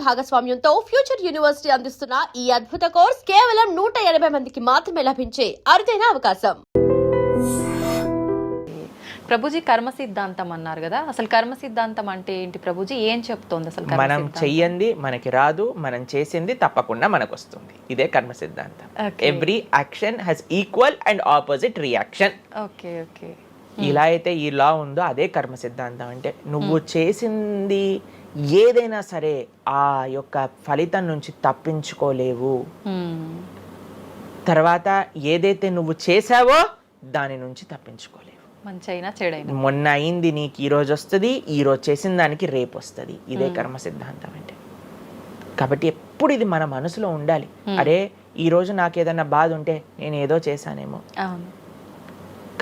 భాగస్వామ్యంతో future university అందిస్తున్న ఈ అద్భుత కోర్స్ కేవలం 180 మందికి మాత్రమే లభించే అరుదైన అవకాశం. ప్రభుజీ కర్మ సిద్ధాంతం అన్నారు కదా, అసలు కర్మ సిద్ధాంతం అంటే ఏంటి ప్రభుజీ? ఏం చెప్తోంది అసలు? మనం చెయ్యంది మనకి రాదు, మనం చేసింది తప్పకుండా మనకు వస్తుంది. ఇదే కర్మ సిద్ధాంతం. Every action has equal and opposite reaction. Okay okay. ఇలా అయితే ఈ లా ఉందో అదే కర్మ సిద్ధాంతం. అంటే నువ్వు చేసింది ఏదైనా సరే ఆ యొక్క ఫలితం నుంచి తప్పించుకోలేవు. తర్వాత ఏదైతే నువ్వు చేసావో దాని నుంచి తప్పించుకోలేవు. మంచైనా చెడైనా మొన్న అయింది నీకు ఈ రోజు వస్తుంది, ఈ రోజు చేసిన దానికి రేపు వస్తుంది. ఇదే కర్మ సిద్ధాంతం అంటే. కాబట్టి ఎప్పుడు ఇది మన మనసులో ఉండాలి. అరే ఈ రోజు నాకు ఏదైనా బాధ ఉంటే నేను ఏదో చేశానేమో,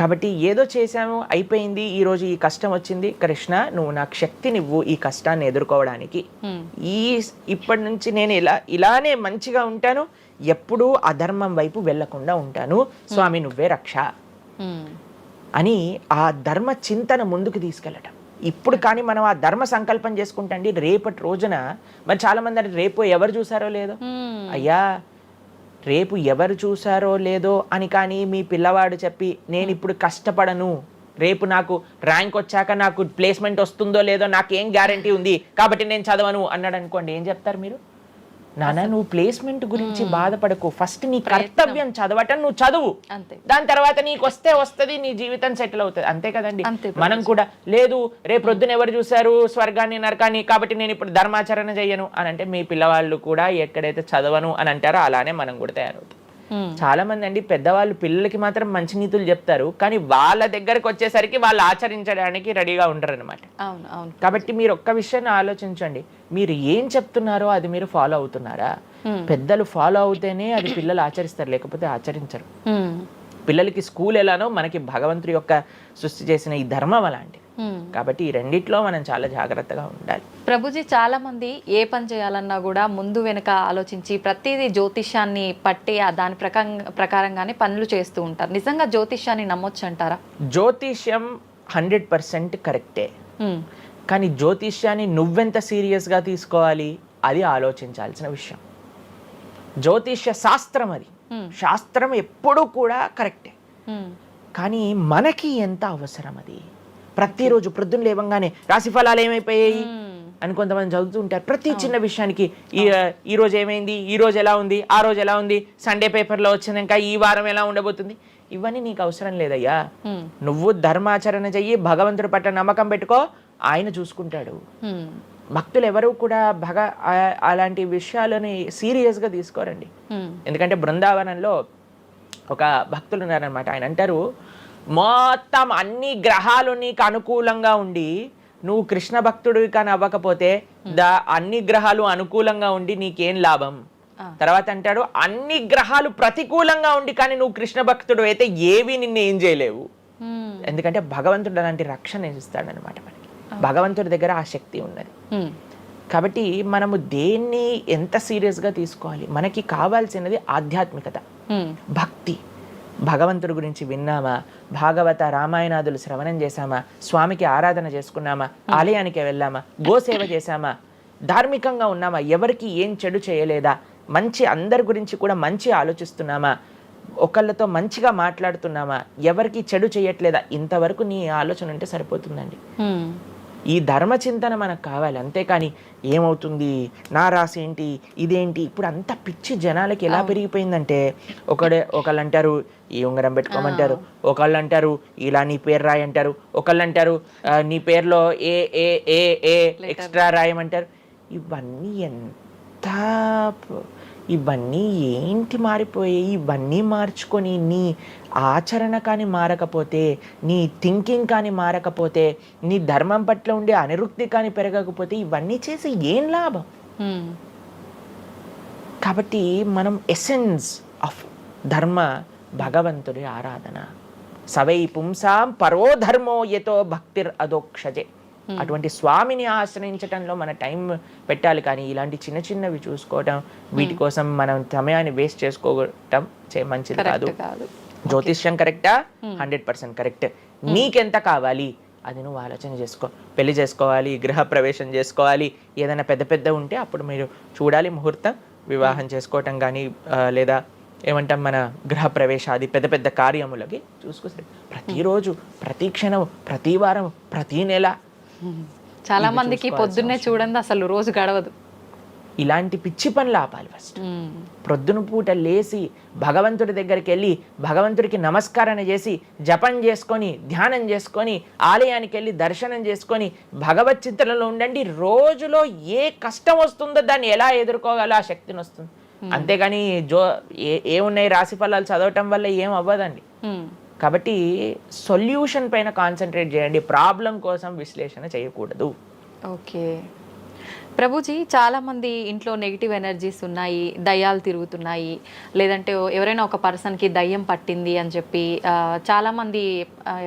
కాబట్టి ఏదో చేశాము అయిపోయింది, ఈ రోజు ఈ కష్టం వచ్చింది, కృష్ణ నువ్వు నాకు శక్తినివ్వు ఈ కష్టాన్ని ఎదుర్కోవడానికి. ఇప్పటి నుంచి నేను ఇలానే మంచిగా ఉంటాను, ఎప్పుడూ అధర్మం వైపు వెళ్లకుండా ఉంటాను, స్వామి నువ్వే రక్ష అని ఆ ధర్మ చింతన ముందుకు తీసుకెళ్ళటం. ఇప్పుడు కానీ మనం ఆ ధర్మ సంకల్పం చేసుకుంటండి రేపటి రోజున. మరి చాలా మంది అంటే రేపు ఎవరు చూసారో లేదో, అయ్యా రేపు ఎవరు చూసారో లేదో అని కానీ మీ పిల్లవాడు చెప్పి నేను ఇప్పుడు కష్టపడను, రేపు నాకు ర్యాంక్ వచ్చాక నాకు ప్లేస్మెంట్ వస్తుందో లేదో నాకేం గ్యారంటీ ఉంది కాబట్టి నేను చదవను అన్నాడు అనుకోండి, ఏం చెప్తారు మీరు? నాన్న నువ్వు ప్లేస్మెంట్ గురించి బాధపడకు, ఫస్ట్ నీ కర్తవ్యం చదవటం నువ్వు చదువు, దాని తర్వాత నీకు వస్తే వస్తుంది, నీ జీవితం సెటిల్ అవుతుంది. అంతే కదండి. మనం కూడా లేదు రేపు ప్రొద్దున ఎవరు చూసారు స్వర్గాన్ని నరకాన్ని కాబట్టి నేను ఇప్పుడు ధర్మాచరణ చెయ్యను అని అంటే మీ పిల్లవాళ్ళు కూడా ఎక్కడైతే చదవను అని అంటారో అలానే మనం కూడా తయారవుతాం. చాలా మంది అండి పెద్దవాళ్ళు పిల్లలకి మాత్రం మంచి నీతులు చెప్తారు, కానీ వాళ్ళ దగ్గరకు వచ్చేసరికి వాళ్ళు ఆచరించడానికి రెడీగా ఉంటారు అనమాట. కాబట్టి మీరు ఒక్క విషయాన్ని ఆలోచించండి, మీరు ఏం చెప్తున్నారో అది మీరు ఫాలో అవుతున్నారా? పెద్దలు ఫాలో అవుతేనే అది పిల్లలు ఆచరిస్తారు, లేకపోతే ఆచరించరు. పిల్లలకి స్కూల్ ఎలానో మనకి భగవంతుడి యొక్క సృష్టి చేసిన ఈ ధర్మం అలాంటి. కాబట్టి ఈ రెండిట్లో మనం చాలా జాగ్రత్తగా ఉండాలి. ప్రభుజీ చాలా మంది ఏ పని చేయాలన్నా కూడా ముందు వెనక ఆలోచించి ప్రతిదీ జ్యోతిష్యాన్ని పట్టి దాని ప్రకారంగానే పనులు చేస్తూ ఉంటారు. నిజంగా జ్యోతిష్యాన్ని నమ్మొచ్చు అంటారా? జ్యోతిష్యం 100% కరెక్టే, కానీ జ్యోతిష్యాన్ని నువ్వెంత సీరియస్గా తీసుకోవాలి అది ఆలోచించాల్సిన విషయం. జ్యోతిష్య శాస్త్రం అది, శాస్త్రం ఎప్పుడూ కూడా కరెక్టే, కానీ మనకి ఎంత అవసరం అది. ప్రతిరోజు ప్రొద్దున లేవంగానే రాశి ఫలాలు ఏమైపోయాయి అని కొంతమంది చదువుతూ ఉంటారు. ప్రతి చిన్న విషయానికి ఈ రోజు ఏమైంది, ఈ రోజు ఎలా ఉంది, ఆ రోజు ఎలా ఉంది, సండే పేపర్లో వచ్చింది, ఇంకా ఈ వారం ఎలా ఉండబోతుంది, ఇవన్నీ నీకు అవసరం లేదయ్యా. నువ్వు ధర్మాచరణ చెయ్యి, భగవంతుడి పట్ల నమ్మకం పెట్టుకో, ఆయన చూసుకుంటాడు. భక్తులు ఎవరు కూడా అలాంటి విషయాలని సీరియస్గా తీసుకోరండి. ఎందుకంటే బృందావనంలో ఒక భక్తులు ఉన్నారనమాట. ఆయన అంటారు, మొత్తం అన్ని గ్రహాలు నీకు అనుకూలంగా ఉండి నువ్వు కృష్ణ భక్తుడివి కానీ అవ్వకపోతే అన్ని గ్రహాలు అనుకూలంగా ఉండి నీకేం లాభం. తర్వాత అంటాడు, అన్ని గ్రహాలు ప్రతికూలంగా ఉండి కానీ నువ్వు కృష్ణ భక్తుడు అయితే ఏవి నిన్ను ఏం చేయలేవు. ఎందుకంటే భగవంతుడు అలాంటి రక్షణ ఇస్తాడనమాట మనకి. భగవంతుడి దగ్గర ఆ శక్తి ఉన్నది. కాబట్టి మనము దేన్ని ఎంత సీరియస్గా తీసుకోవాలి? మనకి కావాల్సినది ఆధ్యాత్మికత, భక్తి. భగవంతుడి గురించి విన్నామా, భాగవత రామాయణాదులు శ్రవణం చేశామా, స్వామికి ఆరాధన చేసుకున్నామా, ఆలయానికి వెళ్ళామా, గోసేవ చేశామా, ధార్మికంగా ఉన్నామా, ఎవరికి ఏం చెడు చేయలేదా, మంచి అందరి గురించి కూడా మంచి ఆలోచిస్తున్నామా, ఒకళ్ళతో మంచిగా మాట్లాడుతున్నామా, ఎవరికి చెడు చేయట్లేదా, ఇంతవరకు నీ ఆలోచన ఉంటే సరిపోతుందండి. ఈ ధర్మచింతన మనకు కావాలి. అంతేకాని ఏమవుతుంది, నా రాసి ఏంటి, ఇదేంటి, ఇప్పుడు అంత పిచ్చి జనాలకి ఎలా పెరిగిపోయిందంటే ఒకళ్ళు అంటారు ఈ ఉంగరం పెట్టుకోమంటారు, ఒకళ్ళు అంటారు ఇలా నీ పేరు రాయి అంటారు, ఒకళ్ళు అంటారు నీ పేరులో ఏ ఏ ఏ ఏ ఎక్స్ట్రా రాయమంటారు. ఇవన్నీ ఏంటి మారిపోయాయి? ఇవన్నీ మార్చుకొని నీ ఆచరణ కానీ మారకపోతే, నీ థింకింగ్ కానీ మారకపోతే, నీ ధర్మం పట్ల ఉండే అనిరుక్తి కానీ పెరగకపోతే ఇవన్నీ చేసి ఏం లాభం? కాబట్టి మనం ఎసెన్స్ ఆఫ్ ధర్మ భగవంతుడి ఆరాధన. సవై పుంసాం పరో ధర్మో యతో భక్తిర్ అదోక్షజే. అటువంటి స్వామిని ఆశ్రయించటంలో మన టైం పెట్టాలి, కానీ ఇలాంటి చిన్న చిన్నవి చూసుకోవటం, వీటి కోసం మనం సమయాన్ని వేస్ట్ చేసుకోవటం మంచిది కాదు. జ్యోతిష్యం కరెక్టా? 100% కరెక్ట్. నీకెంత కావాలి అది నువ్వు ఆలోచన చేసుకో. పెళ్లి చేసుకోవాలి, గృహ ప్రవేశం చేసుకోవాలి, ఏదైనా పెద్ద పెద్ద ఉంటే అప్పుడు మీరు చూడాలి ముహూర్తం, వివాహం చేసుకోవటం కానీ లేదా ఏమంటాం మన గృహ ప్రవేశాది పెద్ద పెద్ద కార్యములకి చూసుకొస్తే ప్రతిరోజు, ప్రతి క్షణం, ప్రతి వారం, ప్రతి నెల. చాలా మందికి పొద్దున్నే చూడండి అసలు రోజు గడవదు. ఇలాంటి పిచ్చి పనులు ఆపాలి. ఫస్ట్ ప్రొద్దున పూట లేచి భగవంతుడి దగ్గరికి వెళ్ళి భగవంతుడికి నమస్కారం చేసి జపం చేసుకొని ధ్యానం చేసుకొని ఆలయానికి వెళ్ళి దర్శనం చేసుకొని భగవత్ చింతనలో ఉండండి. రోజులో ఏ కష్టం వస్తుందో దాన్ని ఎలా ఎదుర్కోగలో ఆ శక్తిని వస్తుంది. అంతేగాని ఏమున్నాయి రాశి ఫలాలు చదవటం వల్ల ఏం అవ్వదండి. కాబట్టి సొల్యూషన్ పైన కాన్సన్ట్రేట్ చేయండి, ప్రాబ్లం కోసం విశ్లేషణ చేయకూడదు. ఓకే ప్రభుజీ, చాలామంది ఇంట్లో నెగిటివ్ ఎనర్జీస్ ఉన్నాయి, దయ్యాలు తిరుగుతున్నాయి, లేదంటే ఎవరైనా ఒక పర్సన్కి దయ్యం పట్టింది అని చెప్పి చాలామంది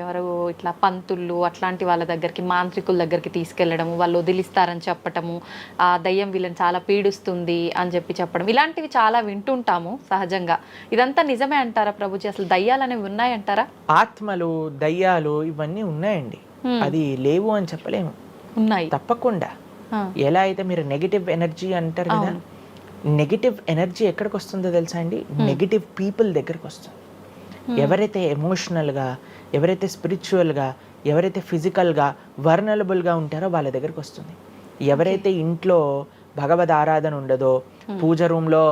ఎవరు ఇట్లా పంతుళ్ళు అట్లాంటి వాళ్ళ దగ్గరికి, మాంత్రికుల దగ్గరికి తీసుకెళ్ళడము, వాళ్ళు వదిలిస్తారని చెప్పటము, ఆ దయ్యం వీళ్ళని చాలా పీడిస్తుంది అని చెప్పడం, ఇలాంటివి చాలా వింటుంటాము సహజంగా. ఇదంతా నిజమే అంటారా ప్రభుజీ? అసలు దయ్యాలు అనేవి ఉన్నాయంటారా? ఆత్మలు, దయ్యాలు ఇవన్నీ ఉన్నాయండి, అది లేవు అని చెప్పలేము. ఉన్నాయి తప్పకుండా. ఎలా అయితే మీరు నెగిటివ్ ఎనర్జీ అంటారు కదా, నెగిటివ్ ఎనర్జీ ఎక్కడికి వస్తుందో తెలుసా అండి? నెగిటివ్ పీపుల్ దగ్గరికి వస్తుంది. ఎవరైతే ఎమోషనల్గా, ఎవరైతే స్పిరిచువల్గా, ఎవరైతే ఫిజికల్గా వర్నలబుల్గా ఉంటారో వాళ్ళ దగ్గరికి వస్తుంది. ఎవరైతే ఇంట్లో భగవద్ ఆరాధన ఉండదో, పూజ రూమ్లో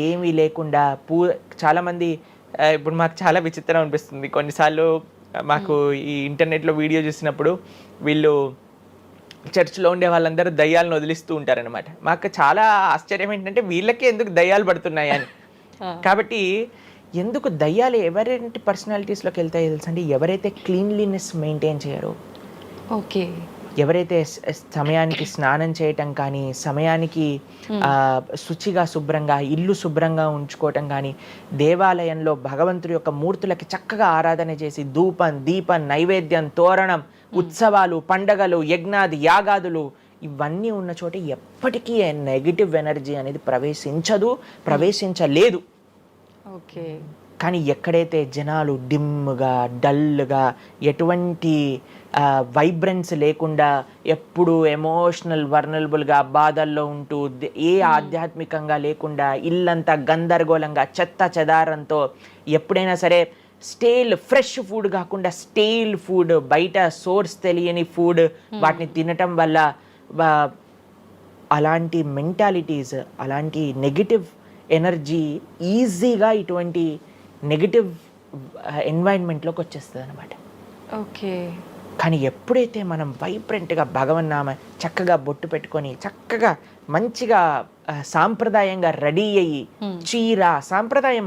ఏమీ లేకుండా చాలామంది ఇప్పుడు మాకు చాలా విచిత్రం అనిపిస్తుంది కొన్నిసార్లు. మాకు ఈ ఇంటర్నెట్లో వీడియో చూసినప్పుడు వీళ్ళు చర్చ్లో ఉండే వాళ్ళందరూ దయ్యాలను వదిలిస్తూ ఉంటారనమాట. మాకు చాలా ఆశ్చర్యం ఏంటంటే వీళ్ళకే ఎందుకు దయ్యాలు పడుతున్నాయి అని. కాబట్టి ఎందుకు దయ్యాలు ఎవరైతే పర్సనాలిటీస్లోకి వెళ్తాయో తెలుసండి? ఎవరైతే క్లీన్లీనెస్ మెయింటైన్ చేయరో, ఓకే, ఎవరైతే సమయానికి స్నానం చేయటం కానీ, సమయానికి శుచిగా శుభ్రంగా ఇల్లు శుభ్రంగా ఉంచుకోవటం కానీ, దేవాలయంలో భగవంతుడి యొక్క మూర్తులకి చక్కగా ఆరాధన చేసి ధూపం, దీపం, నైవేద్యం, తోరణం, ఉత్సవాలు, పండగలు, యజ్ఞాది యాగాదులు ఇవన్నీ ఉన్న చోట ఎప్పటికీ నెగిటివ్ ఎనర్జీ అనేది ప్రవేశించలేదు. ఓకే. కానీ ఎక్కడైతే జనాలు డిమ్గా, డల్గా, ఎటువంటి వైబ్రెన్స్ లేకుండా, ఎప్పుడు ఎమోషనల్ వర్నలబుల్గా బాధల్లో ఉంటూ, ఏ ఆధ్యాత్మికంగా లేకుండా, ఇల్లంతా గందరగోళంగా చెత్త చెదారంతో, ఎప్పుడైనా సరే ఫ్రెష్ ఫుడ్ కాకుండా స్టేల్ ఫుడ్, బయట సోర్స్ తెలియని ఫుడ్ వాటిని తినటం వల్ల అలాంటి మెంటాలిటీస్, అలాంటి నెగిటివ్ ఎనర్జీ ఈజీగా ఇటువంటి నెగిటివ్ ఎన్వైరన్మెంట్లోకి వచ్చేస్తుంది అనమాట. ఓకే. కానీ ఎప్పుడైతే మనం వైబ్రెంట్గా భగవన్నామ చక్కగా బొట్టు పెట్టుకొని చక్కగా మంచిగా సాంప్రదాయంగా రెడీ అయ్యి, చీర సాంప్రదాయం,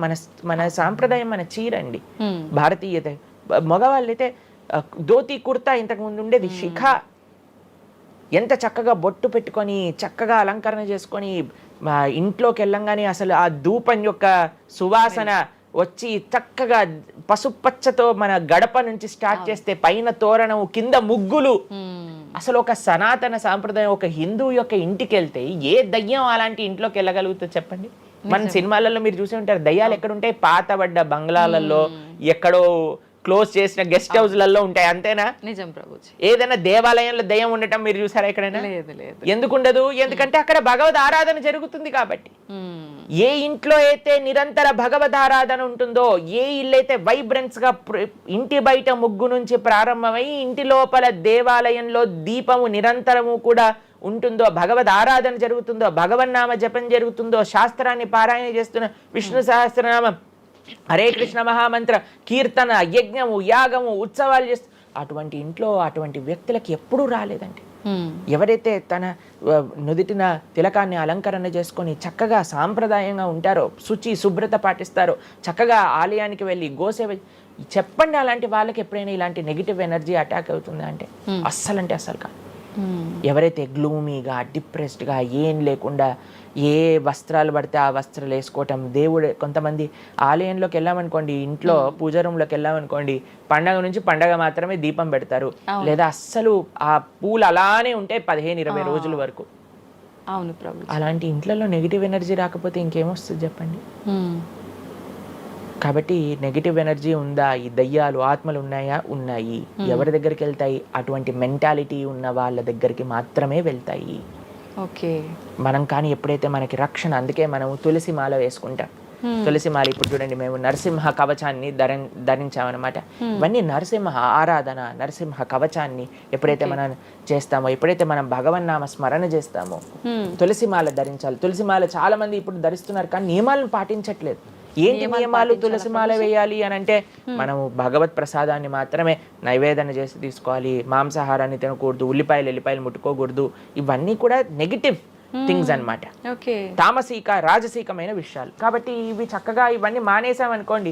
మన సాంప్రదాయం మన చీర అండి. భారతీయత మగవాళ్ళైతే ధోతి కుర్తా, ఇంతకుముందు ఉండేది శిఖ. ఎంత చక్కగా బొట్టు పెట్టుకొని చక్కగా అలంకరణ చేసుకొని ఇంట్లోకి వెళ్ళంగానే అసలు ఆ ధూపం యొక్క సువాసన వచ్చి చక్కగా పసుపచ్చతో మన గడప నుంచి స్టార్ట్ చేస్తే పైన తోరణం, కింద ముగ్గులు. అసలు ఒక సనాతన సాంప్రదాయం, ఒక హిందూ యొక్క ఇంటికి వెళ్తే ఏ దయ్యం అలాంటి ఇంట్లోకి వెళ్ళగలుగుతుంది చెప్పండి? మన సినిమాలలో మీరు చూసి ఉంటారు, దయ్యాలు ఎక్కడుంటాయి? పాతబడ్డ బంగ్లాలలో, ఎక్కడో క్లోజ్ చేసిన గెస్ట్ హౌస్లలో ఉంటాయి, అంతేనా? నిజం ప్రభుజీ. ఏదైనా దేవాలయంలో దయ్యం ఉండటం మీరు చూసారా ఎక్కడైనా? లేదు. ఎందుకు ఉండదు? ఎందుకంటే అక్కడ భగవద్ ఆరాధన జరుగుతుంది కాబట్టి. ఏ ఇంట్లో అయితే నిరంతర భగవద్ ఆరాధన ఉంటుందో, ఏ ఇల్లు అయితే వైబ్రెన్స్ గా ఇంటి బయట ముగ్గు నుంచి ప్రారంభమై ఇంటి లోపల దేవాలయంలో దీపము నిరంతరము కూడా ఉంటుందో, భగవద్ ఆరాధన జరుగుతుందో, భగవన్నామ జపం జరుగుతుందో, శాస్త్రాన్ని పారాయణ చేస్తున్న విష్ణు సహస్రనామం, హరే కృష్ణ మహామంత్ర కీర్తన, యజ్ఞము, యాగము, ఉత్సవాలు చేస్తూ, అటువంటి ఇంట్లో అటువంటి వ్యక్తులకి ఎప్పుడూ రాలేదండి. ఎవరైతే తన నుదిటిన తిలకాన్ని అలంకరణ చేసుకొని చక్కగా సాంప్రదాయంగా ఉంటారో, శుచి శుభ్రత పాటిస్తారో, చక్కగా ఆలయానికి వెళ్ళి గోసేవ, చెప్పండి అలాంటి వాళ్ళకి ఎప్పుడైనా ఇలాంటి నెగిటివ్ ఎనర్జీ అటాక్ అవుతుందా అంటే అస్సలు కాదు. ఎవరైతే గ్లూమీగా, డిప్రెస్డ్గా, ఏం లేకుండా ఏ వస్త్రాలు పడితే ఆ వస్త్రాలు వేసుకోవటం, దేవుడు కొంతమంది ఆలయంలోకి వెళ్ళామనుకోండి, ఇంట్లో పూజ రూమ్లోకి వెళ్ళామనుకోండి, పండగ నుంచి పండగ మాత్రమే దీపం పెడతారు, లేదా అస్సలు ఆ పూలు అలానే ఉంటాయి 15-20 రోజుల వరకు. అవును ప్రభు. అలాంటి ఇంట్లో నెగిటివ్ ఎనర్జీ రాకపోతే ఇంకేమొస్తుంది చెప్పండి? కాబట్టి నెగిటివ్ ఎనర్జీ ఉందా, ఈ దయ్యాలు ఆత్మలు ఉన్నాయా, ఉన్నాయి. ఎవరి దగ్గరికి వెళ్తాయి? అటువంటి మెంటాలిటీ ఉన్న వాళ్ళ దగ్గరికి మాత్రమే వెళ్తాయి. ఓకే. మనం కానీ ఎప్పుడైతే మనకి రక్షణ, అందుకే మనం తులసి మాల వేసుకుంటాం. తులసి మాల ఇప్పుడు చూడండి, మేము నరసింహ కవచాన్ని ధరించామన్నమాట. ఇవన్నీ నరసింహ ఆరాధన, నరసింహ కవచాన్ని ఎప్పుడైతే మనం చేస్తామో, ఎప్పుడైతే మనం భగవన్నామ స్మరణ చేస్తామో, తులసి మాల ధరించాలి. తులసి మాల చాలా మంది ఇప్పుడు ధరిస్తున్నారు కానీ నియమాలను పాటించట్లేదు. ఏంటి నియమాలు? తులసి మాల వేయాలి అని అంటే మనము భగవత్ ప్రసాదాన్ని మాత్రమే నైవేదన చేసి తీసుకోవాలి, మాంసాహారాన్ని తినకూడదు, ఎల్లిపాయలు ముట్టుకోకూడదు. ఇవన్నీ కూడా నెగిటివ్ థింగ్స్ అన్నమాట. తామసిక రాజసికమైన విషయాలు. కాబట్టి ఇవి చక్కగా ఇవన్నీ మానేసామనుకోండి.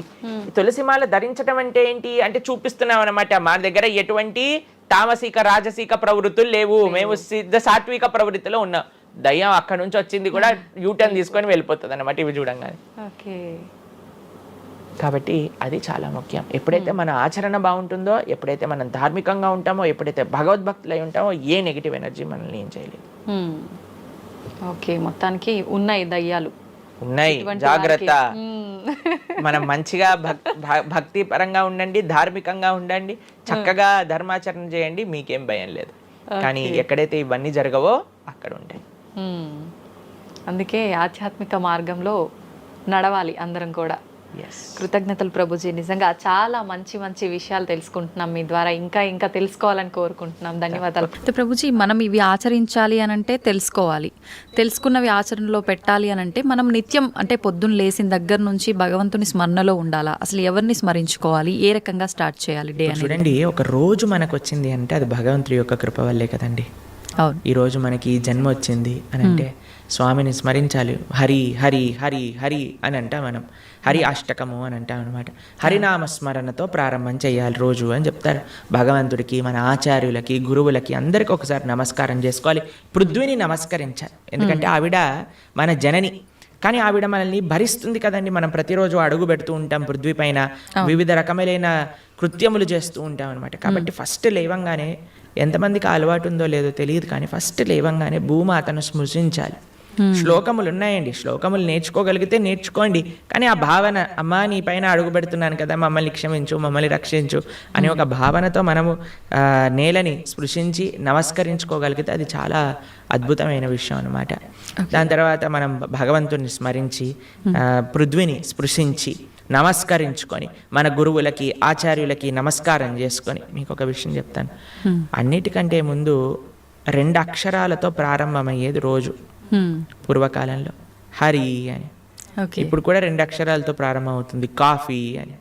తులసిమాల ధరించడం అంటే ఏంటి అంటే చూపిస్తున్నాం అనమాట, మా దగ్గర ఎటువంటి తామసిక రాజసిక ప్రవృత్తులు లేవు, మేము సిద్ధ సాత్విక ప్రవృత్తిలో ఉన్నాం. దయ్యం అక్కడ నుంచి వచ్చింది కూడా యూటర్న్ తీసుకొని వెళ్ళిపోతుంది అన్నమాట ఇవి చూడంగానే. కాబట్టి అది చాలా ముఖ్యం. ఎప్పుడైతే మన ఆచరణ బాగుంటుందో, ఎప్పుడైతే మనం ధార్మికంగా ఉంటామో, ఎప్పుడైతే భగవద్భక్తులై ఉంటామో, ఏ నెగిటివ్ ఎనర్జీ మనల్ని ఏం చేయలేదు. ఓకే, మొత్తానికి ఉన్నాయి దయ్యాలు, ఉన్నాయి, జాగ్రత్త. మనం మంచిగా భక్తి పరంగా ఉండండి, ధార్మికంగా ఉండండి, చక్కగా ధర్మాచరణ చేయండి, మీకేం భయం లేదు. కానీ ఎక్కడైతే ఇవన్నీ జరగవో అక్కడ ఉంటాయి. అందుకే ఆధ్యాత్మిక మార్గంలో నడవాలి అందరం కూడా. కృతజ్ఞతలు ప్రభుజీ, నిజంగా చాలా మంచి మంచి విషయాలు తెలుసుకుంటున్నాం మీ ద్వారా, ఇంకా ఇంకా తెలుసుకోవాలని కోరుకుంటున్నాం. ధన్యవాదాలు. ప్రభుజీ, మనం ఇవి ఆచరించాలి అని అంటే తెలుసుకోవాలి, తెలుసుకున్నవి ఆచరణలో పెట్టాలి అని అంటే మనం నిత్యం అంటే పొద్దున్న లేచిన దగ్గర నుంచి భగవంతుని స్మరణలో ఉండాలా? అసలు ఎవరిని స్మరించుకోవాలి, ఏ రకంగా స్టార్ట్ చేయాలి డే? చూడండి, ఒక రోజు మనకు వచ్చింది అంటే అది భగవంతుడి యొక్క కృప వల్లే కదండి. అవును, ఈ రోజు మనకి జన్మ వచ్చింది అని అంటే స్వామిని స్మరించాలి. హరి హరి హరి హరి అని అంటాం మనం, హరి అష్టకము అని అంటాం అనమాట. హరినామ స్మరణతో ప్రారంభం చేయాలి రోజు అని చెప్తారు. భగవంతుడికి, మన ఆచార్యులకి, గురువులకి అందరికీ ఒకసారి నమస్కారం చేసుకోవాలి. పృథ్వీని నమస్కరించాలి, ఎందుకంటే ఆవిడ మన జనని. కానీ ఆవిడ మనల్ని భరిస్తుంది కదండి. మనం ప్రతిరోజు అడుగు పెడుతూ ఉంటాం పృథ్వీ పైన, వివిధ రకములైన కృత్యములు చేస్తూ ఉంటాం అనమాట. కాబట్టి ఫస్ట్ లేవంగానే, ఎంతమందికి అలవాటు ఉందో లేదో తెలియదు కానీ ఫస్ట్ లేవంగానే భూమాతను స్మృశించాలి. శ్లోకములు ఉన్నాయండి, శ్లోకములు నేర్చుకోగలిగితే నేర్చుకోండి. కానీ ఆ భావన, అమ్మా నీ పైన అడుగు పెడుతున్నాను కదా, మమ్మల్ని క్షమించు, మమ్మల్ని రక్షించు అనే ఒక భావనతో మనము నేలని స్పృశించి నమస్కరించుకోగలిగితే అది చాలా అద్భుతమైన విషయం అనమాట. దాని తర్వాత మనం భగవంతుని స్మరించి పృథ్వీని స్పృశించి నమస్కరించుకొని మన గురువులకి, ఆచార్యులకి నమస్కారం చేసుకొని, మీకు ఒక విషయం చెప్తాను. అన్నిటికంటే ముందు 2 అక్షరాలతో ప్రారంభమయ్యేది రోజు పూర్వకాలంలో, హరి అని. ఇప్పుడు కూడా 2 అక్షరాలతో ప్రారంభం అవుతుంది, కాఫీ అని.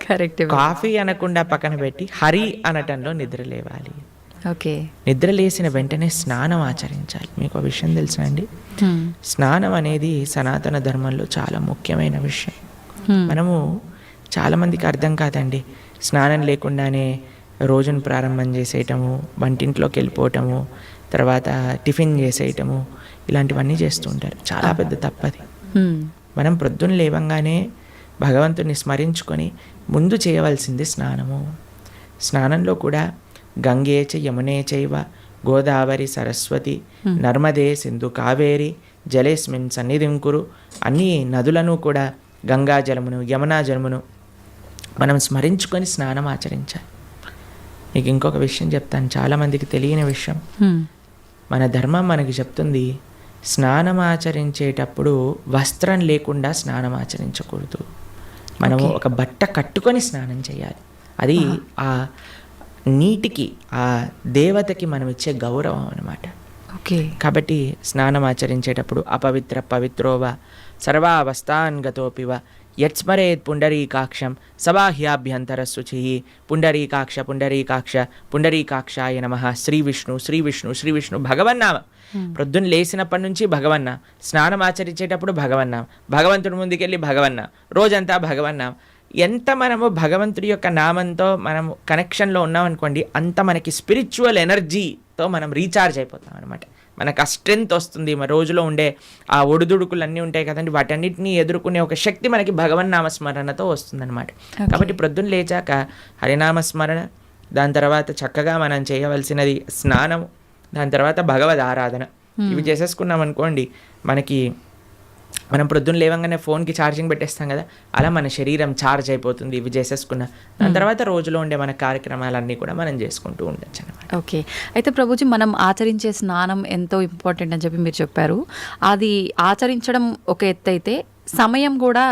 కరెక్ట్. కాఫీ అనకుండా పక్కన పెట్టి హరి అనటంలో నిద్ర లేవాలి. ఓకే, నిద్ర లేచిన వెంటనే స్నానం ఆచరించాలి. మీకు ఒక విషయం తెలుసా అండి, స్నానం అనేది సనాతన ధర్మంలో చాలా ముఖ్యమైన విషయం. మనము చాలామందికి అర్థం కాదండి, స్నానం లేకుండానే రోజును ప్రారంభం చేసేయటము, వంటింట్లోకి వెళ్ళిపోవటము, తర్వాత టిఫిన్ చేసేయటము, ఇలాంటివన్నీ చేస్తూ ఉంటారు. చాలా పెద్ద తప్పది. మనం ప్రొద్దున లేవంగానే భగవంతుని స్మరించుకొని ముందు చేయవలసింది స్నానము. స్నానంలో కూడా గంగే చ యమునే చైవ గోదావరి సరస్వతి నర్మదే సింధు కావేరి జలేస్మిన్ సన్నిధిం కురు, అన్ని నదులను కూడా గంగా జలమును, యమునా జలమును మనం స్మరించుకొని స్నానం ఆచరించాలి. మీకు ఇంకొక విషయం చెప్తాను, చాలామందికి తెలియని విషయం. మన ధర్మం మనకి చెప్తుంది, స్నానం ఆచరించేటప్పుడు వస్త్రం లేకుండా స్నానం ఆచరించకూడదు. మనము ఒక బట్ట కట్టుకొని స్నానం చేయాలి. అది ఆ నీటికి, ఆ దేవతకి మనం ఇచ్చే గౌరవం అన్నమాట. ఓకే, కాబట్టి స్నానం ఆచరించేటప్పుడు అపవిత్ర పవిత్రోవ సర్వావస్థాన్ గతోపివ యత్స్మరేత్ పుండరీకాక్షం సబాహ్యాభ్యంతర శుచి పుండరీకాక్ష పుండరీకాక్ష పుండరీకాక్షాయ నమః. శ్రీ విష్ణు శ్రీ విష్ణు శ్రీ విష్ణు భగవన్నామ. ప్రొద్దున లేచినప్పటి నుంచి భగవన్న, స్నానం ఆచరించేటప్పుడు భగవన్న, భగవంతుడి ముందుకెళ్ళి భగవన్న, రోజంతా భగవన్న. ఎంత మనము భగవంతుడి యొక్క నామంతో మనము కనెక్షన్లో ఉన్నామనుకోండి, అంత మనకి స్పిరిచువల్ ఎనర్జీతో మనం రీఛార్జ్ అయిపోతాం అనమాట. మనకు ఆ స్ట్రెంగ్త్ వస్తుంది. మన రోజులో ఉండే ఆ ఒడిదుడుకులు అన్నీ ఉంటాయి కదండి, వాటన్నిటిని ఎదుర్కొనే ఒక శక్తి మనకి భగవన్నామస్మరణతో వస్తుందన్నమాట. కాబట్టి ప్రొద్దున లేచాక హరినామస్మరణ, దాని తర్వాత చక్కగా మనం చేయవలసినది స్నానము, దాని తర్వాత భగవద్ ఆరాధన. ఇవి చేసేసుకున్నాం అనుకోండి, మనకి మనం ప్రొద్దున లేవంగానే ఫోన్కి ఛార్జింగ్ పెట్టేస్తాం కదా, అలా మన శరీరం ఛార్జ్ అయిపోతుంది ఇవి చేసేసుకున్న. దాని తర్వాత రోజులో ఉండే మన కార్యక్రమాలన్నీ కూడా మనం చేసుకుంటూ ఉండొచ్చు అనమాట. ఓకే. అయితే ప్రభుజీ, మనం ఆచరించే స్నానం ఎంతో ఇంపార్టెంట్ అని చెప్పి మీరు చెప్పారు. అది ఆచరించడం ఒక ఎత్తు అయితే సమయం కూడా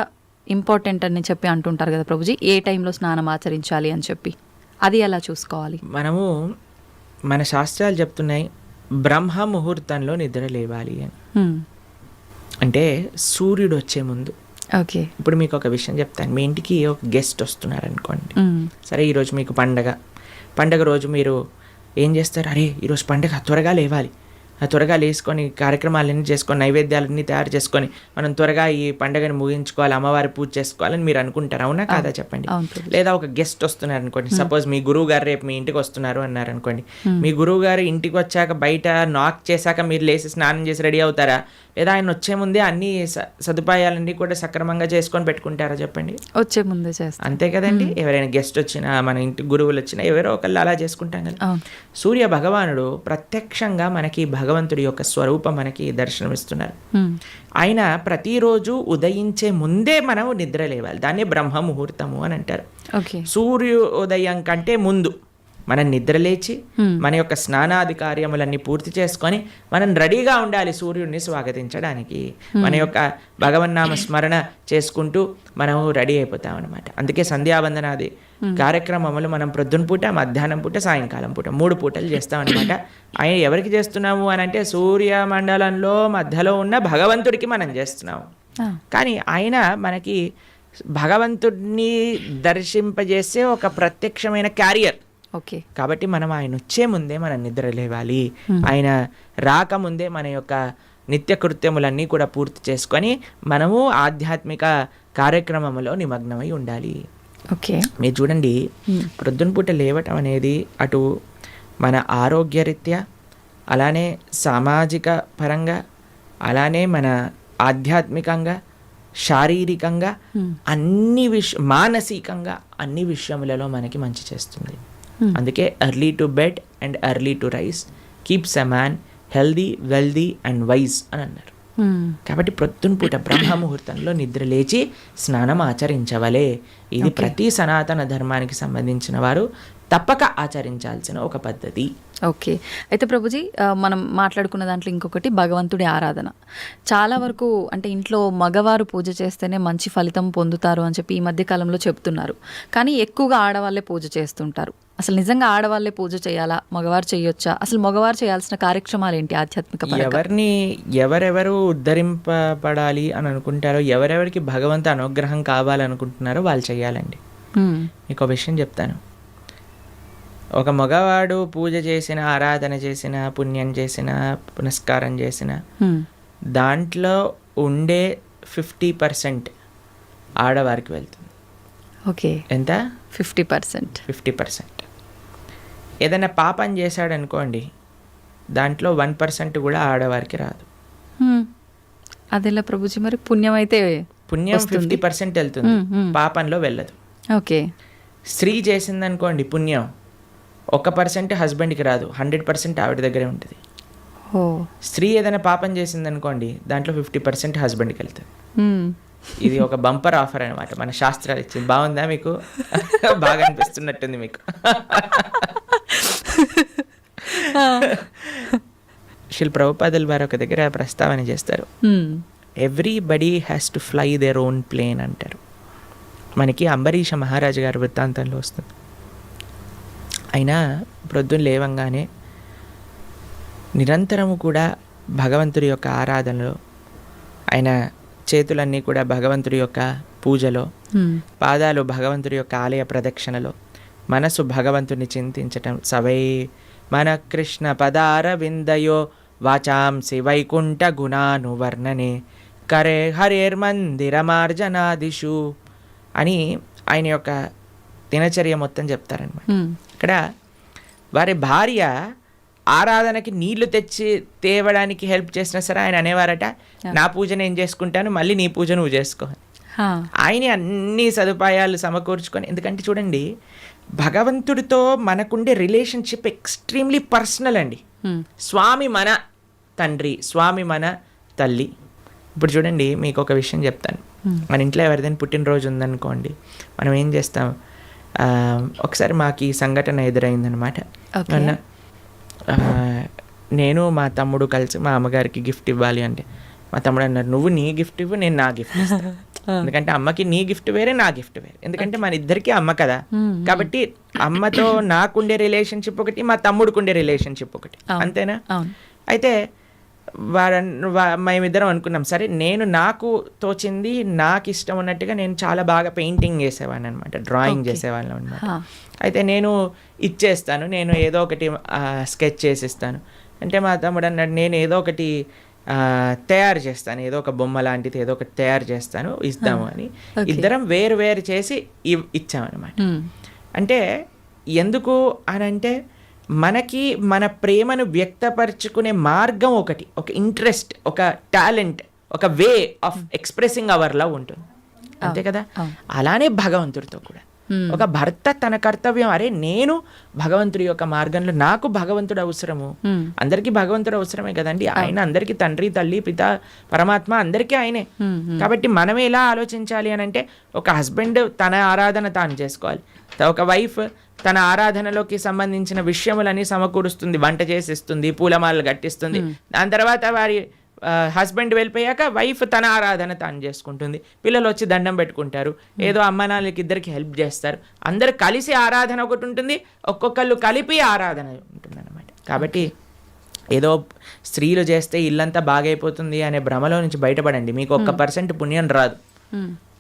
ఇంపార్టెంట్ అని చెప్పి అంటుంటారు కదా ప్రభుజీ, ఏ టైంలో స్నానం ఆచరించాలి అని చెప్పి, అది ఎలా చూసుకోవాలి? మనము మన శాస్త్రాలు చెప్తున్నాయి బ్రహ్మ ముహూర్తంలో నిద్ర లేవాలి అని. అంటే సూర్యుడు వచ్చే ముందు. ఓకే. ఇప్పుడు మీకు ఒక విషయం చెప్తాను. మీ ఇంటికి ఒక గెస్ట్ వస్తున్నారు అనుకోండి. సరే, ఈరోజు మీకు పండగ రోజు మీరు ఏం చేస్తారు? అరే ఈరోజు పండగ, త్వరగా లేవాలి, త్వరగా లేసుకొని కార్యక్రమాలన్నీ చేసుకొని నైవేద్యాలన్నీ తయారు చేసుకొని మనం త్వరగా ఈ పండుగని ముగించుకోవాలి, అమ్మవారి పూజ చేసుకోవాలని మీరు అనుకుంటారు. అవునా కాదా చెప్పండి. లేదా ఒక గెస్ట్ వస్తున్నారు అనుకోండి. సపోజ్ మీ గురువు గారు రేపు మీ ఇంటికి వస్తున్నారు అన్నారు అనుకోండి. మీ గురువు గారు ఇంటికి వచ్చాక బయట నాక్ చేశాక మీరు లేచి స్నానం చేసి రెడీ అవుతారా? లేదా ఆయన వచ్చే ముందే అన్ని సదుపాయాలన్నీ కూడా సక్రమంగా చేసుకొని పెట్టుకుంటారా చెప్పండి? వచ్చే ముందే చేస్తాం, అంతే కదండి. ఎవరైనా గెస్ట్ వచ్చినా, మన ఇంటి గురువులు వచ్చినా, ఎవరో ఒకళ్ళు అలా చేసుకుంటాం కదా. సూర్య భగవానుడు ప్రత్యక్షంగా మనకి భగవంతుడి యొక్క స్వరూపం మనకి దర్శనమిస్తున్నారు. ఆయన ప్రతిరోజు ఉదయించే ముందే మనం నిద్ర లేవాలి. దాన్ని బ్రహ్మ ముహూర్తము అని అంటారు. సూర్యోదయం కంటే ముందు మనం నిద్రలేచి మన యొక్క స్నానాది కార్యములన్నీ పూర్తి చేసుకొని మనం రెడీగా ఉండాలి సూర్యుడిని స్వాగతించడానికి. మన యొక్క భగవన్నామ స్మరణ చేసుకుంటూ మనం రెడీ అయిపోతాం అనమాట. అందుకే సంధ్యావందనాది కార్యక్రమములు మనం ప్రొద్దున పూట, మధ్యాహ్నం పూట, సాయంకాలం పూట 3 పూటలు చేస్తాం అనమాట. ఆయన ఎవరికి చేస్తున్నాము అని అంటే సూర్యమండలంలో మధ్యలో ఉన్న భగవంతుడికి మనం చేస్తున్నాము. కానీ ఆయన మనకి భగవంతుడిని దర్శింపజేసే ఒక ప్రత్యక్షమైన క్యారియర్. ఓకే. కాబట్టి మనం ఆయన వచ్చే ముందే మనం నిద్ర లేవాలి. ఆయన రాకముందే మన యొక్క నిత్య కృత్యములన్నీ కూడా పూర్తి చేసుకొని మనము ఆధ్యాత్మిక కార్యక్రమంలో నిమగ్నమై ఉండాలి. ఓకే. మీరు చూడండి, ప్రొద్దున పూట లేవటం అనేది అటు మన ఆరోగ్యరీత్యా, అలానే సామాజిక పరంగా, అలానే మన ఆధ్యాత్మికంగా, శారీరకంగా, అన్ని మానసికంగా అన్ని విషయములలో మనకి మంచి చేస్తుంది. అందుకే early to bed and early to rice keeps a man healthy, wealthy and wise అని అన్నారు. కాబట్టి ప్రొద్దున పూట బ్రహ్మ ముహూర్తంలో నిద్ర లేచి స్నానం ఆచరించవలే. ఇది ప్రతి సనాతన ధర్మానికి సంబంధించిన వారు తప్పక ఆచరించాల్సిన ఒక పద్ధతి. ఓకే. అయితే ప్రభుజీ, మనం మాట్లాడుకున్న దాంట్లో ఇంకొకటి భగవంతుడి ఆరాధన. చాలా వరకు అంటే ఇంట్లో మగవారు పూజ చేస్తేనే మంచి ఫలితం పొందుతారు అని చెప్పి ఈ మధ్య కాలంలో చెప్తున్నారు. కానీ ఎక్కువగా ఆడవాళ్ళే పూజ చేస్తుంటారు. అసలు నిజంగా ఆడవాళ్ళే పూజ చేయాలా, మగవారు చేయొచ్చా? అసలు మగవారు చేయాల్సిన కార్యక్రమాలు ఏంటి ఆధ్యాత్మిక? ఎవరెవరు ఉద్ధరింపబడాలి అని అనుకుంటారో, ఎవరెవరికి భగవంతు అనుగ్రహం కావాలనుకుంటున్నారో వాళ్ళు చేయాలండి. మీకు విషయం చెప్తాను. ఒక మగవాడు పూజ చేసిన, ఆరాధన చేసిన, పుణ్యం చేసిన, పునస్కారం చేసిన దాంట్లో ఉండే 50% ఆడవారికి వెళ్తుంది. ఓకే. ఎంత? 50%. 50%. ఏదైనా పాపం చేశాడు అనుకోండి, దాంట్లో 1% కూడా ఆడవారికి రాదు. అదెలా ప్రభుజీ? మరి పుణ్యం అయితే పుణ్యం 50% వెళ్తుంది, పాపంలో వెళ్ళదు. ఓకే. స్త్రీ చేసిందనుకోండి పుణ్యం 1% హస్బెండ్కి రాదు, 100% ఆవిడ దగ్గరే ఉంటుంది. స్త్రీ ఏదైనా పాపం చేసిందనుకోండి, దాంట్లో 50% హస్బెండ్కి వెళ్తుంది. ఇది ఒక బంపర్ ఆఫర్ అనమాట మన శాస్త్రాలు ఇచ్చింది. బాగుందా మీకు? బాగా అనిపిస్తున్నట్టుంది మీకు. శ్రీ ప్రభుపాదుల వారు ఒక దగ్గర ప్రస్తావన చేస్తారు. Everybody has to fly their own plane అంటారు. మనకి అంబరీష మహారాజు గారి వృత్తాంతంలో వస్తుంది. అయినా ప్రొద్దున లేవంగానే నిరంతరము కూడా భగవంతుడి యొక్క ఆరాధనలో, ఆయన చేతులన్నీ కూడా భగవంతుడి యొక్క పూజలో, పాదాలు భగవంతుడి యొక్క ఆలయ ప్రదక్షిణలో, మనసు భగవంతుని చింతించటం. సవై మన కృష్ణ పదార విందయో వాచాంసి వైకుంఠ గుణానువర్ణనే కరే హరేర్మందిరమార్జనాదిషు అని ఆయన యొక్క దినచర్య మొత్తం చెప్తారనమాట. ఇక్కడ వారి భార్య ఆరాధనకి నీళ్లు తేవడానికి హెల్ప్ చేసినా సరే ఆయన అనేవారట, నా పూజ నేను చేసుకుంటాను, మళ్ళీ నీ పూజ నువ్వు చేసుకో. ఆయన అన్ని సదుపాయాలు సమకూర్చుకొని, ఎందుకంటే చూడండి భగవంతుడితో మనకుండే రిలేషన్షిప్ ఎక్స్ట్రీమ్లీ పర్సనల్ అండి. స్వామి మన తండ్రి, స్వామి మన తల్లి, ఇప్పుడు చూడండి, మీకు ఒక విషయం చెప్తాను. మన ఇంట్లో ఎవరిదైనా పుట్టినరోజు ఉందనుకోండి, మనం ఏం చేస్తాం, ఒకసారి మాకు ఈ సంఘటన ఎదురైందనమాట. మొన్న నేను మా తమ్ముడు కలిసి మా అమ్మగారికి గిఫ్ట్ ఇవ్వాలి అంటే మా తమ్ముడు అన్నారు, నువ్వు నీ గిఫ్ట్ ఇవ్వు, నేను నా గిఫ్ట్ ఇస్తాను. ఎందుకంటే అమ్మకి నీ గిఫ్ట్ వేరే, నా గిఫ్ట్ వేరే. ఎందుకంటే మన ఇద్దరికి అమ్మ కదా, కాబట్టి అమ్మతో నాకుండే రిలేషన్షిప్ ఒకటి, మా తమ్ముడికి ఉండే రిలేషన్షిప్ ఒకటి, అంతేనా? అయితే మేమిద్దరం అనుకున్నాం, సరే నేను నాకు తోచింది నాకు ఇష్టం ఉన్నట్టుగా నేను చాలా బాగా పెయింటింగ్ చేసేవాడిని అనమాట, డ్రాయింగ్ చేసేవాళ్ళం అనమాట. అయితే నేను ఇచ్చేస్తాను, నేను ఏదో ఒకటి స్కెచ్ చేసిస్తాను అంటే మా తమ్ముడు అన్నాడు, నేను ఏదో ఒకటి తయారు చేస్తాను, ఏదో ఒక బొమ్మ లాంటిది ఏదో ఒకటి తయారు చేస్తాను, ఇద్దాము అని ఇద్దరం వేరు వేరు చేసి ఇచ్చామన్నమాట. అంటే ఎందుకు అని అంటే మనకి మన ప్రేమను వ్యక్తపరచుకునే మార్గం ఒకటి, ఒక ఇంట్రెస్ట్, ఒక టాలెంట్, ఒక way of expressing hour love ఉంటుంది, అంతే కదా? అలానే భగవంతుడితో కూడా ఒక భర్త తన కర్తవ్యం, అరే నేను భగవంతుడి యొక్క మార్గంలో, నాకు భగవంతుడు అవసరము, అందరికీ భగవంతుడు అవసరమే కదండి, ఆయన అందరికీ తండ్రి తల్లి పిత పరమాత్మ అందరికీ ఆయనే. కాబట్టి మనం ఎలా ఆలోచించాలి అని అంటే, ఒక హస్బెండ్ తన ఆరాధన తాను చేసుకోవాలి, ఒక వైఫ్ తన ఆరాధనలోకి సంబంధించిన విషయములని సమకూరుస్తుంది, వంట చేసిస్తుంది, పూలమాలలు కట్టిస్తుంది. దాని తర్వాత వారి హస్బెండ్ వెళ్ళిపోయాక వైఫ్ తన ఆరాధన తాను చేసుకుంటుంది, పిల్లలు వచ్చి దండం పెట్టుకుంటారు, ఏదో అమ్మ నాన్నలకి ఇద్దరికి హెల్ప్ చేస్తారు, అందరు కలిసి ఆరాధన ఒకటి ఉంటుంది, ఒక్కొక్కళ్ళు కలిపి ఆరాధన ఉంటుంది అన్నమాట. కాబట్టి ఏదో స్త్రీలు చేస్తే ఇల్లంతా బాగైపోతుంది అనే భ్రమలో నుంచి బయటపడండి, మీకు 1% పుణ్యం రాదు.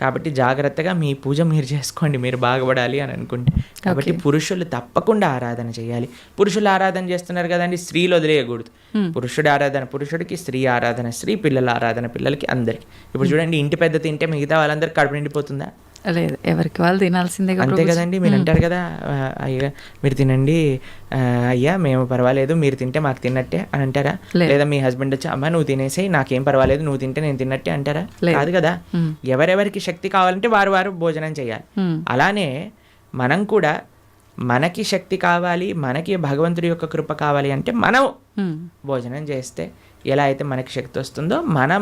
కాబట్టి జాగ్రత్తగా మీ పూజ మీరు చేసుకోండి, మీరు బాగుపడాలి అని అనుకుంటే. కాబట్టి పురుషులు తప్పకుండా ఆరాధన చేయాలి. పురుషులు ఆరాధన చేస్తున్నారు కదండి, స్త్రీలు వదిలేయకూడదు. పురుషుడి ఆరాధన పురుషుడికి, స్త్రీ ఆరాధన స్త్రీ, పిల్లల ఆరాధన పిల్లలకి, అందరికి. ఇప్పుడు చూడండి, ఇంటి పెద్ద తింటే మిగతా వాళ్ళందరికీ కడుపు నిండిపోతుందా? లేదు, ఎవరికి వాళ్ళు తినాల్సిందే, అంతే కదండి. మీరు అంటారు కదా, అయ్యా మీరు తినండి, అయ్యా మేము పర్వాలేదు, మీరు తింటే మాకు తిన్నట్టే అని అంటారా? లేదా మీ హస్బెండ్ వచ్చి, అమ్మ నువ్వు తినేసి నాకేం పర్వాలేదు, నువ్వు తింటే నేను తిన్నట్టే అంటారా? కాదు కదా. ఎవరెవరికి శక్తి కావాలంటే వారు వారు భోజనం చేయాలి. అలానే మనం కూడా మనకి శక్తి కావాలి, మనకి భగవంతుడి యొక్క కృప కావాలి అంటే మనం భోజనం చేస్తే ఎలా అయితే మనకి శక్తి వస్తుందో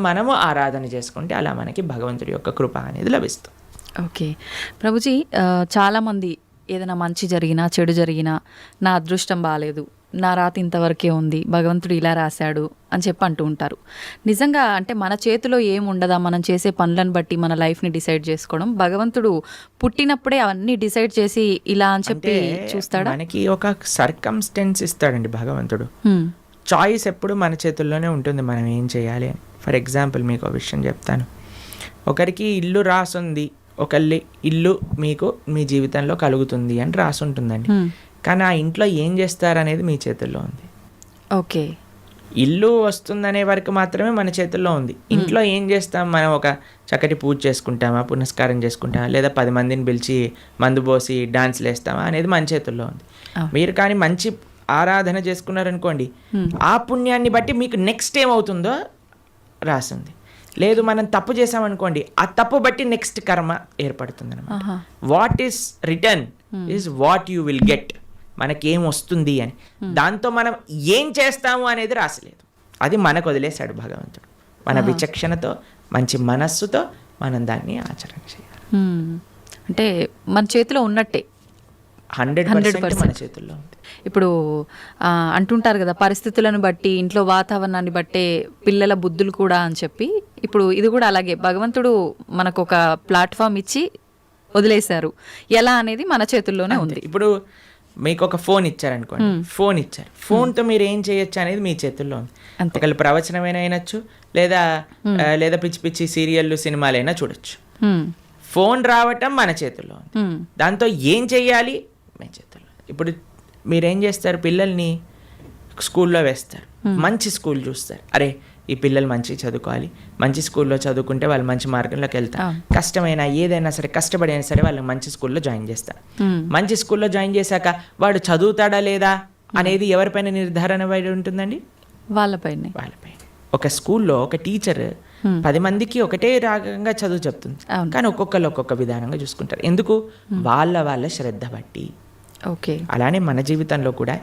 మనము ఆరాధన చేసుకుంటే అలా మనకి భగవంతుడి యొక్క కృప అనేది లభిస్తుంది. ఓకే ప్రభుజీ, చాలామంది ఏదైనా మంచి జరిగినా చెడు జరిగినా నా అదృష్టం బాగాలేదు, నా రాత ఇంతవరకే ఉంది, భగవంతుడు ఇలా రాశాడు అని చెప్పి అంటూ ఉంటారు. నిజంగా అంటే మన చేతిలో ఏముండదా, మనం చేసే పనులను బట్టి మన లైఫ్ని డిసైడ్ చేసుకోవడం, భగవంతుడు పుట్టినప్పుడే అవన్నీ డిసైడ్ చేసి ఇలా అని చెప్పి చూస్తాడా? మనకి ఒక సర్కమ్స్టెన్స్ ఇస్తాడండి భగవంతుడు. చాయిస్ ఎప్పుడు మన చేతుల్లోనే ఉంటుంది, మనం ఏం చేయాలి అని. ఫర్ ఎగ్జాంపుల్ మీకు ఒక విషయం చెప్తాను. ఒకరికి ఇల్లు రాసుంది, ఒకళ్ళ ఇల్లు మీకు మీ జీవితంలో కలుగుతుంది అని రాసి ఉంటుందండి, కానీ ఆ ఇంట్లో ఏం చేస్తారనేది మీ చేతుల్లో ఉంది. ఓకే, ఇల్లు వస్తుందనే వరకు మాత్రమే మన చేతుల్లో ఉంది. ఇంట్లో ఏం చేస్తాం, మనం ఒక చక్కటి పూజ చేసుకుంటామా, పునస్కారం చేసుకుంటామా, లేదా 10 మందిని పిలిచి మందు పోసి డాన్స్లు వేస్తామా అనేది మన చేతుల్లో ఉంది. మీరు కానీ మంచి ఆరాధన చేసుకున్నారనుకోండి, ఆ పుణ్యాన్ని బట్టి మీకు నెక్స్ట్ ఏమవుతుందో రాసింది. లేదు మనం తప్పు చేసామనుకోండి, ఆ తప్పు బట్టి నెక్స్ట్ కర్మ ఏర్పడుతుంది అనమాట. What is return is what you will get. మనకేం వస్తుంది అని, దాంతో మనం ఏం చేస్తాము అనేది రాసలేదు, అది మనకు వదిలేశాడు భగవంతుడు. మన విచక్షణతో మంచి మనస్సుతో మనం దాన్ని ఆచరణ చేయాలి. అంటే మన చేతిలో ఉన్నట్టే 100% మన చేతుల్లో ఉంది. ఇప్పుడు అంటుంటారు కదా, పరిస్థితులను బట్టి ఇంట్లో వాతావరణాన్ని బట్టే పిల్లల బుద్ధులు కూడా అని చెప్పి, ఇప్పుడు ఇది కూడా అలాగే భగవంతుడు మనకు ఒక ప్లాట్ఫామ్ ఇచ్చి వదిలేశారు, ఎలా అనేది మన చేతుల్లోనే ఉంది. ఇప్పుడు మీకు ఒక ఫోన్ ఇచ్చారనుకోండి, ఫోన్ ఇచ్చారు, ఫోన్తో మీరు ఏం చేయొచ్చు అనేది మీ చేతుల్లో ఉంది. ఒకళ్ళు ప్రవచనమైనా అయినచ్చు, లేదా పిచ్చి పిచ్చి సీరియళ్ళు సినిమాలైనా చూడొచ్చు. ఫోన్ రావటం మన చేతుల్లో ఉంది, దాంతో ఏం చెయ్యాలి మీ చేతుల్లో. ఇప్పుడు మీరేం చేస్తారు, పిల్లల్ని స్కూల్లో వేస్తారు, మంచి స్కూల్ చూస్తారు, అరే ఈ పిల్లలు మంచి చదువుకోవాలి, మంచి స్కూల్లో చదువుకుంటే వాళ్ళు మంచి మార్గంలోకి వెళ్తారు, కష్టమైనా ఏదైనా సరే కష్టపడైనా సరే వాళ్ళకి మంచి స్కూల్లో జాయిన్ చేస్తారు. మంచి స్కూల్లో జాయిన్ చేశాక వాడు చదువుతాడా లేదా అనేది ఎవరిపైన నిర్ధారణ పడి ఉంటుందండి? వాళ్ళపైన. ఒక స్కూల్లో ఒక టీచర్ 10 మందికి ఒకటే రాగంగా చదువు చెప్తుంది, కానీ ఒక్కొక్కరు ఒక్కొక్క విధానంగా చూసుకుంటారు. ఎందుకు? వాళ్ళ శ్రద్ధ బట్టి. ఓకే, అలానే మన జీవితంలో కూడా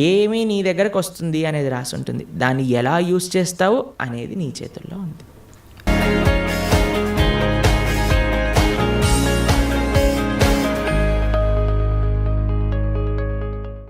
ఏమీ నీ దగ్గరకు వస్తుంది అనేది రాసి ఉంటుంది, దాన్ని ఎలా యూజ్ చేస్తావు అనేది నీ చేతుల్లో ఉంది.